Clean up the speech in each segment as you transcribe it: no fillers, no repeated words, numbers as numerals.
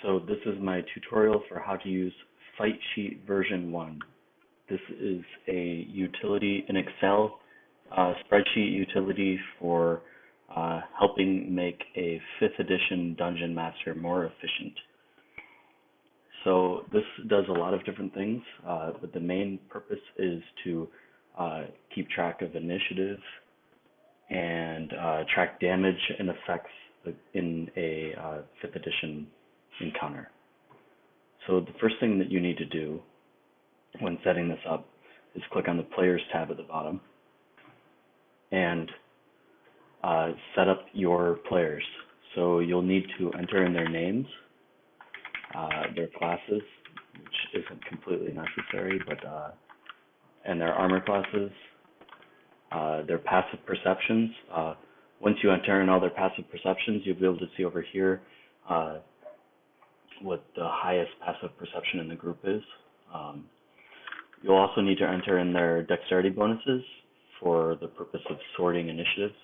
So this is my tutorial for how to use Fight Sheet version 1. This is a utility, an Excel spreadsheet utility for helping make a 5th edition Dungeon Master more efficient. So this does a lot of different things, but the main purpose is to keep track of initiative and track damage and effects in a 5th edition encounter. So the first thing that you need to do when setting this up is click on the Players tab at the bottom and set up your players. So you'll need to enter in their names, their classes, which isn't completely necessary, but and their armor classes, their passive perceptions. Once you enter in all their passive perceptions, you'll be able to see over here what the highest passive perception in the group is. You'll also need to enter in their dexterity bonuses for the purpose of sorting initiatives.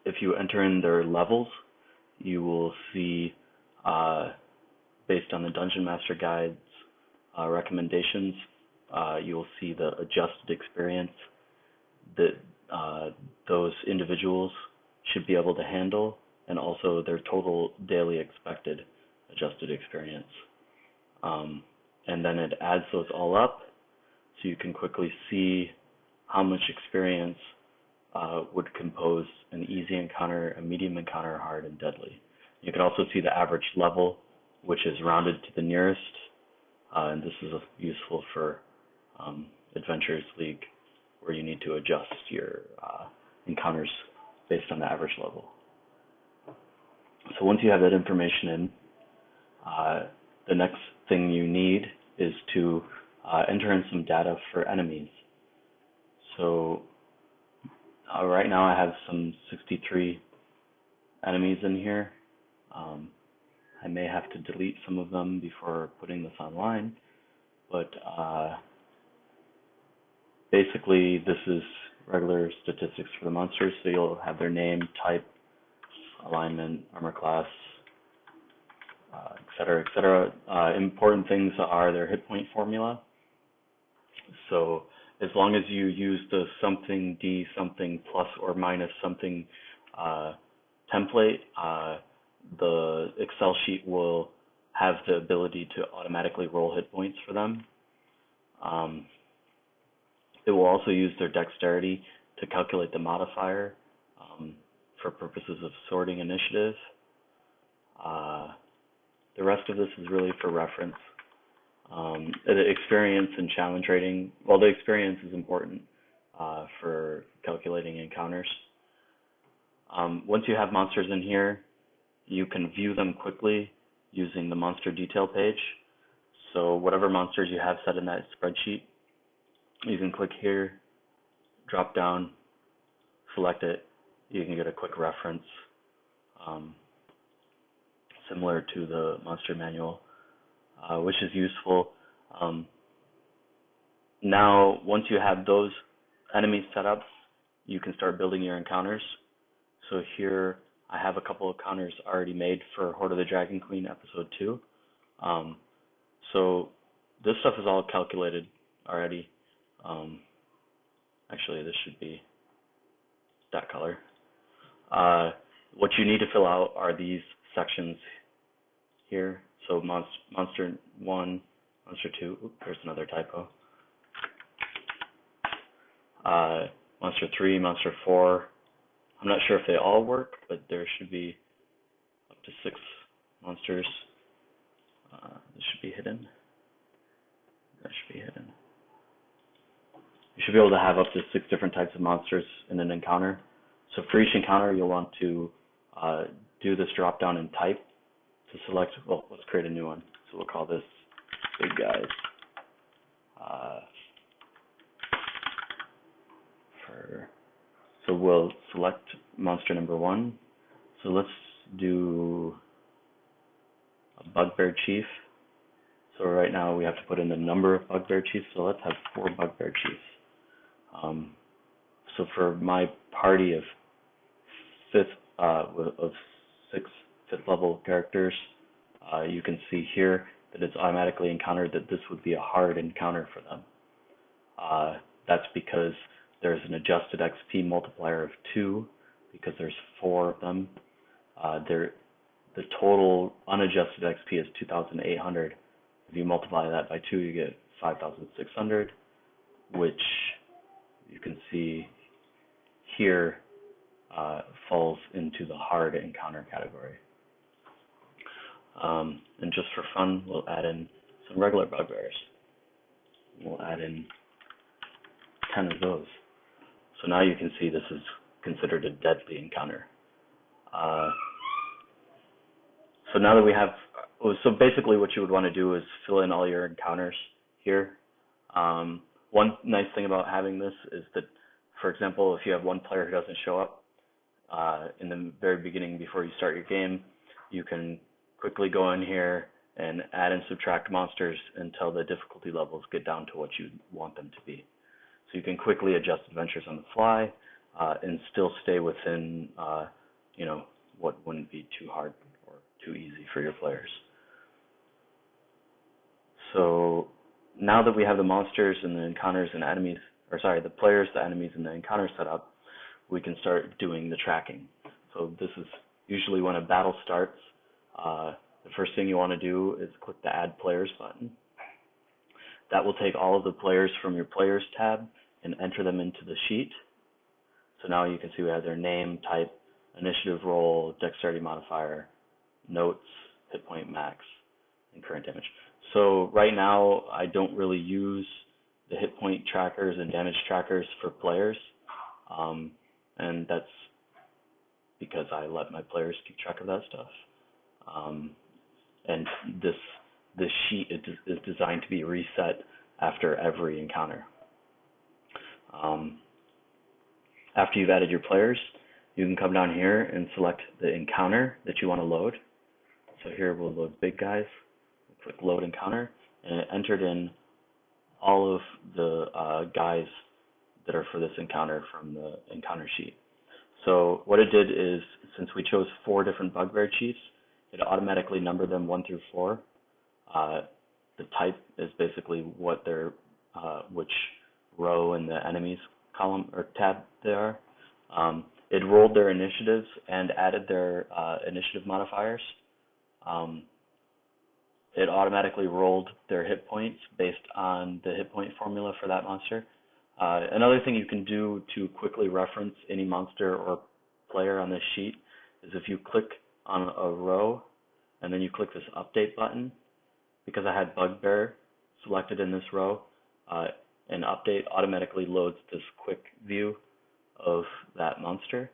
If you enter in their levels, you will see, based on the Dungeon Master Guide's recommendations, you will see the adjusted experience that those individuals should be able to handle, and also their total daily expected adjusted experience. And then it adds those all up so you can quickly see how much experience would compose an easy encounter, a medium encounter, hard, and deadly. You can also see the average level, which is rounded to the nearest, and this is useful for Adventurers League, where you need to adjust your encounters based on the average level. So once you have that information in, the next thing you need is to enter in some data for enemies. So right now I have some 63 enemies in here. I may have to delete some of them before putting this online, but basically this is regular statistics for the monsters, so you'll have their name, type, alignment, armor class, etc., etc. Important things are their hit point formula. So as long as you use the something D something plus or minus something template, the Excel sheet will have the ability to automatically roll hit points for them. It will also use their dexterity to calculate the modifier for purposes of sorting initiative. The rest of this is really for reference. The experience and challenge rating, well, the experience is important for calculating encounters. Once you have monsters in here, you can view them quickly using the monster detail page. So whatever monsters you have set in that spreadsheet, you can click here, drop down, select it. You can get a quick reference, similar to the monster manual, which is useful. Now, once you have those enemies set up, you can start building your encounters. So here I have a couple of encounters already made for Horde of the Dragon Queen Episode 2. So this stuff is all calculated already. Actually, this should be that color. What you need to fill out are these sections here. So monster 1, monster 2, oops, there's another typo. Monster 3, monster 4. I'm not sure if they all work, but there should be up to 6 monsters. This should be hidden. That should be hidden. You should be able to have up to 6 different types of monsters in an encounter. So for each encounter, you'll want to do this drop down in type to select, well, let's create a new one. So we'll call this big guys. So we'll select monster number 1. So let's do a bugbear chief. So right now we have to put in the number of bugbear chiefs. So let's have 4 bugbear chiefs. So for my party of 6 5th level characters, you can see here that it's automatically encountered that this would be a hard encounter for them. That's because there's an adjusted XP multiplier of 2 because there's 4 of them. The total unadjusted XP is 2,800. If you multiply that by 2, you get 5,600, which you can see here falls into the hard encounter category. And just for fun, we'll add in some regular bugbears. We'll add in 10 of those. So now you can see this is considered a deadly encounter. So now that we have, so basically what you would want to do is fill in all your encounters here. One nice thing about having this is that, for example, if you have one player who doesn't show up in the very beginning before you start your game, you can quickly go in here and add and subtract monsters until the difficulty levels get down to what you want them to be. So you can quickly adjust adventures on the fly and still stay within, what wouldn't be too hard or too easy for your players. So now that we have the monsters and the encounters and enemies, the players, the enemies, and the encounters set up, we can start doing the tracking. So this is usually when a battle starts. The first thing you want to do is click the Add Players button. That will take all of the players from your Players tab and enter them into the sheet. So now you can see we have their name, type, initiative roll, dexterity modifier, notes, hit point max, and current damage. So right now I don't really use the hit point trackers and damage trackers for players, and that's because I let my players keep track of that stuff. And this sheet is designed to be reset after every encounter. After you've added your players, you can come down here and select the encounter that you want to load. So here we'll load big guys. We'll click load encounter, and it entered in all of the guys that are for this encounter from the encounter sheet. So what it did is, since we chose 4 different bugbear chiefs, it automatically numbered them 1 through 4. The type is basically what their which row in the enemies column or tab they are. It rolled their initiatives and added their initiative modifiers. It automatically rolled their hit points based on the hit point formula for that monster. Another thing you can do to quickly reference any monster or player on this sheet is if you click on a row and then you click this update button. Because I had bugbear selected in this row, an update automatically loads this quick view of that monster.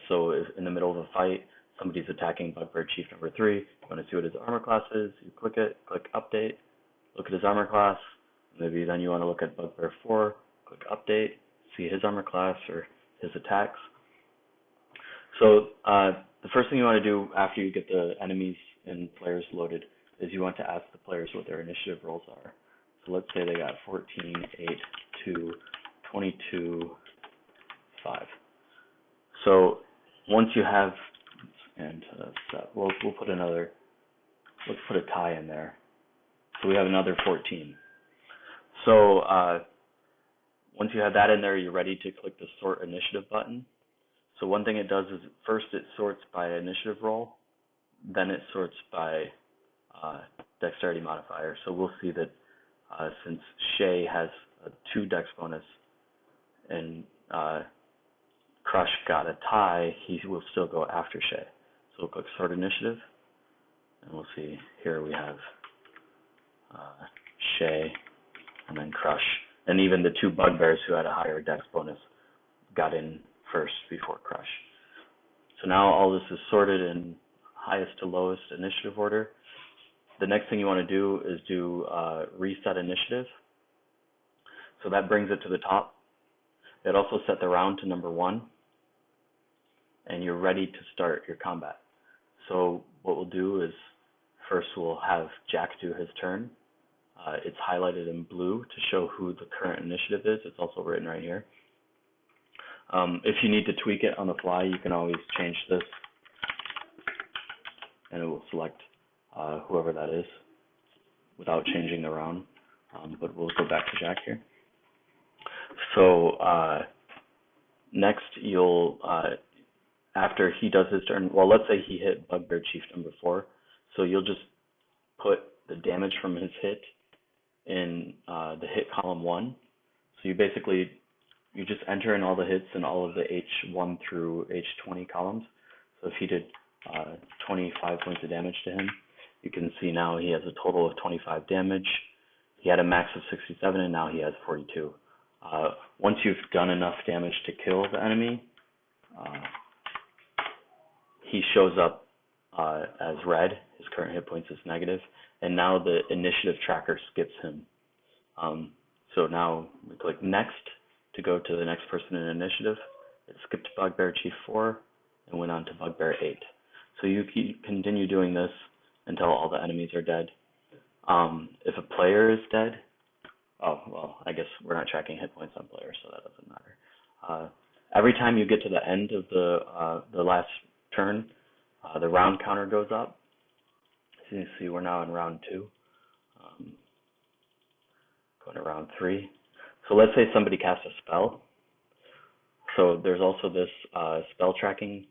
So if in the middle of a fight, somebody's attacking bugbear chief number 3, you want to see what his armor class is, you click it, click update, look at his armor class. Maybe then you want to look at bugbear 4, click update, see his armor class or his attacks. So the first thing you want to do after you get the enemies and players loaded is you want to ask the players what their initiative rolls are. So let's say they got 14, 8, 2, 22, 5. So once you have, and we'll put another, let's put a tie in there. So we have another 14. So once you have that in there, you're ready to click the Sort Initiative button. So one thing it does is first it sorts by initiative roll, then it sorts by dexterity modifier. So we'll see that since Shay has a 2 dex bonus and Crush got a tie, he will still go after Shay. So we'll click Sort Initiative, and we'll see here we have Shay and then Crush. And even the 2 bugbears who had a higher dex bonus got in first before Crush. So now all this is sorted in highest to lowest initiative order. The next thing you want to do is do reset initiative. So that brings it to the top. It also set the round to number 1. And you're ready to start your combat. So what we'll do is first we'll have Jack do his turn. It's highlighted in blue to show who the current initiative is. It's also written right here. If you need to tweak it on the fly, you can always change this, and it will select whoever that is, without changing the round. But we'll go back to Jack here. So next you'll, after he does his turn, well, let's say he hit Bugbear Chief number 4. So you'll just put the damage from his hit in the hit column 1. So you just enter in all the hits in all of the H1 through H20 columns. So if he did 25 points of damage to him, you can see now he has a total of 25 damage. He had a max of 67, and now he has 42. Once you've done enough damage to kill the enemy, he shows up as red. His current hit points is negative, and now the initiative tracker skips him. So now we click next to go to the next person in initiative. It skipped Bugbear Chief 4 and went on to Bugbear 8. So you continue doing this until all the enemies are dead. If a player is dead, oh, well, I guess we're not tracking hit points on players, so that doesn't matter. Every time you get to the end of the last turn, the round counter goes up. As you can see, we're now in round 2. Going to round 3. So let's say somebody casts a spell. So there's also this spell tracking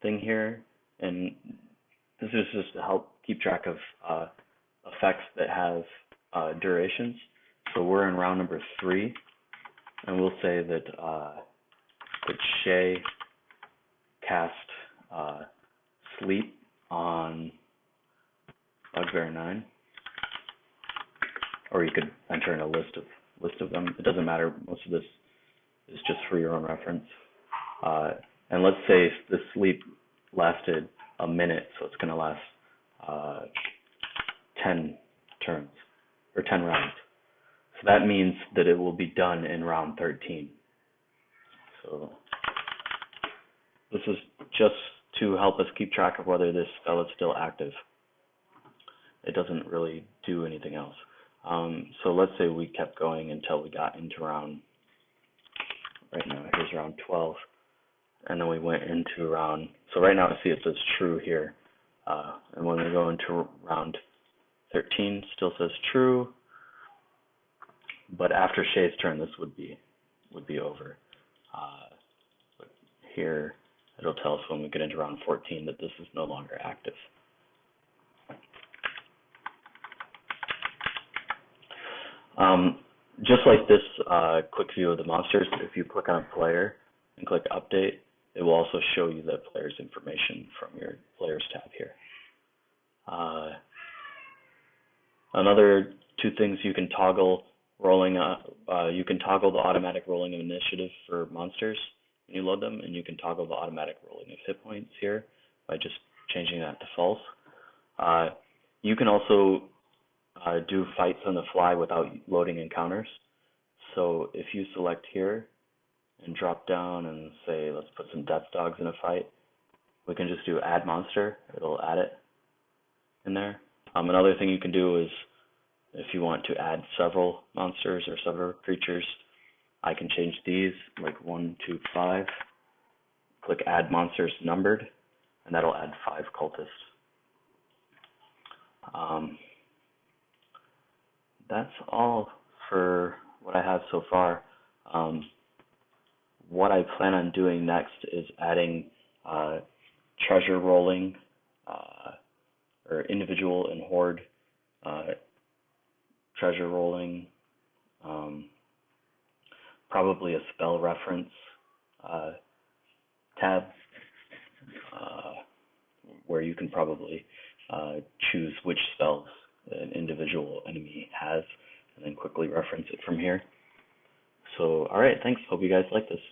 thing here, and this is just to help keep track of effects that have durations. So we're in round number 3, and we'll say that Shay cast Sleep on Bugbear 9, or you could enter in a list of them. It doesn't matter. Most of this is just for your own reference. And let's say the sleep lasted a minute, so it's going to last 10 turns, or 10 rounds. So that means that it will be done in round 13. So this is just to help us keep track of whether this spell is still active. It doesn't really do anything else. So let's say we kept going until we got into round, right now here's round 12, and then we went into round, so right now I see it says true here, and when we go into round 13, still says true, but after Shay's turn, this would be over. But here, it'll tell us when we get into round 14 that this is no longer active. Just like this quick view of the monsters, if you click on a player and click update, it will also show you the player's information from your players tab here. Another 2 things you can toggle rolling. You can toggle the automatic rolling of initiative for monsters when you load them, and you can toggle the automatic rolling of hit points here by just changing that to false. You can also do fights on the fly without loading encounters. So if you select here and drop down and say, let's put some death dogs in a fight, we can just do add monster. It'll add it in there. Another thing you can do is, if you want to add several monsters or several creatures, I can change these, like 1, 2, 5. Click add monsters numbered, and that'll add 5 cultists. That's all for what I have so far. What I plan on doing next is adding treasure rolling, or individual and horde treasure rolling, probably a spell reference tab, where you can probably choose which spells an individual enemy has, and then quickly reference it from here. So, all right, thanks. Hope you guys like this.